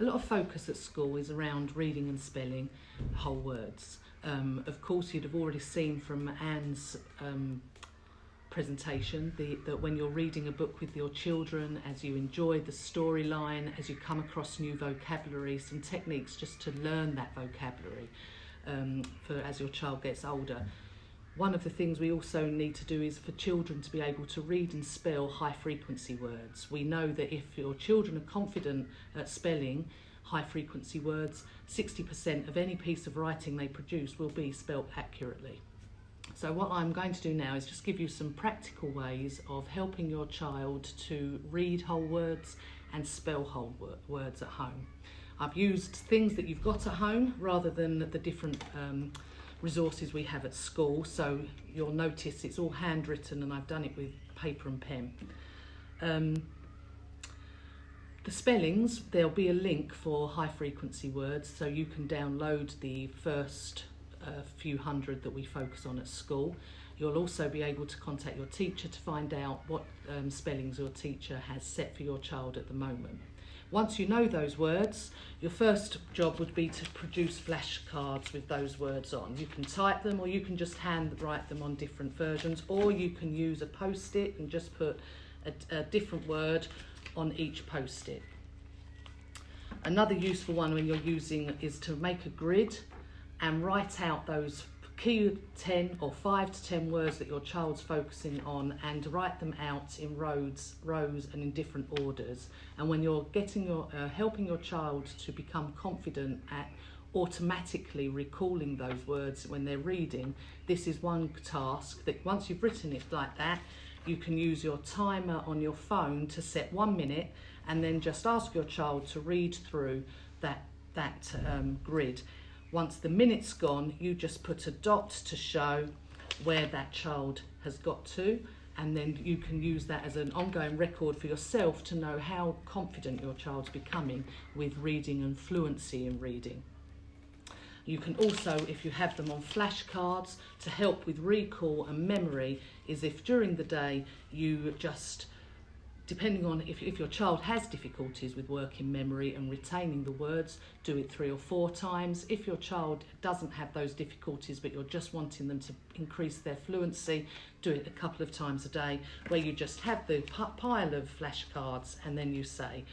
a lot of focus at school is around reading and spelling whole words. Of course, you'd have already seen from Anne's presentation that when you're reading a book with your children, as you enjoy the storyline, as you come across new vocabulary, some techniques just to learn that vocabulary for as your child gets older. One of the things we also need to do is for children to be able to read and spell high frequency words. We know that if your children are confident at spelling high frequency words, 60% of any piece of writing they produce will be spelt accurately. So what I'm going to do now is just give you some practical ways of helping your child to read whole words and spell whole words at home. I've used things that you've got at home rather than the different resources we have at school, so you'll notice it's all handwritten and I've done it with paper and pen. The spellings, there'll be a link for high frequency words, so you can download the first few hundred that we focus on at school. You'll also be able to contact your teacher to find out what spellings your teacher has set for your child at the moment. Once you know those words, your first job would be to produce flashcards with those words on. You can type them, or you can just hand write them on different versions, or you can use a post-it and just put a different word on each post-it. Another useful one when you're using is to make a grid and write out those key 10 or 5 to 10 words that your child's focusing on, and write them out in rows and in different orders. And when you're helping your child to become confident at automatically recalling those words when they're reading, this is one task that once you've written it like that, you can use your timer on your phone to set 1 minute, and then just ask your child to read through that grid. Once the minute's gone, you just put a dot to show where that child has got to, and then you can use that as an ongoing record for yourself to know how confident your child's becoming with reading and fluency in reading. You can also, if you have them on flashcards, to help with recall and memory, is if during the day you just, depending on if your child has difficulties with working memory and retaining the words, do it 3 or 4 times. If your child doesn't have those difficulties but you're just wanting them to increase their fluency, do it a couple of times a day, where you just have the pile of flashcards and then you say,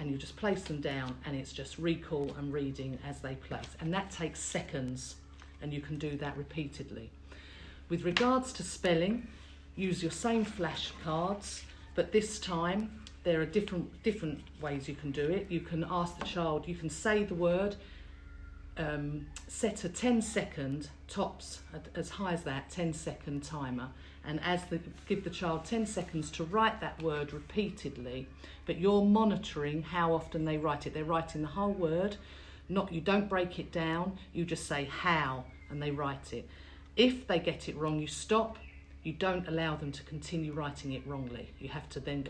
and you just place them down, and it's just recall and reading as they place. And that takes seconds, and you can do that repeatedly. With regards to spelling, use your same flashcards, but this time there are different ways you can do it. You can ask the child, you can say the word, set a 10-second, tops as high as that, 10-second timer, and give the child 10 seconds to write that word repeatedly, but you're monitoring how often they write it. They're writing the whole word, you don't break it down, you just say how, and they write it. If they get it wrong, you stop. You don't allow them to continue writing it wrongly. You have to then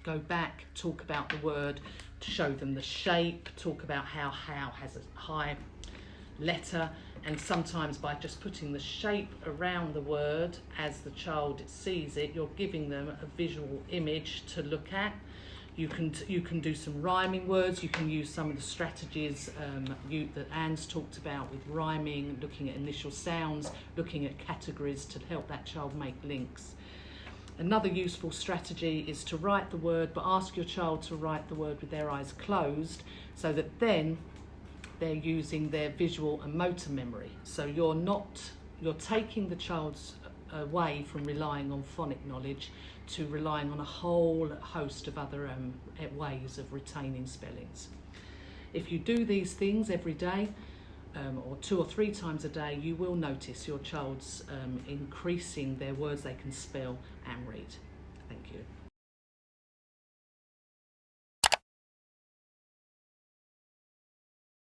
go back, talk about the word, show them the shape, talk about how has a high letter, and sometimes by just putting the shape around the word as the child sees it, you're giving them a visual image to look at. You can do some rhyming words. You can use some of the strategies that Anne's talked about with rhyming, looking at initial sounds, looking at categories to help that child make links. Another useful strategy is to write the word, but ask your child to write the word with their eyes closed, so that then they're using their visual and motor memory. So you're taking the child's away from relying on phonic knowledge to relying on a whole host of other ways of retaining spellings. If you do these things every day, or 2 or 3 times a day, you will notice your child's increasing their words they can spell and read. Thank you.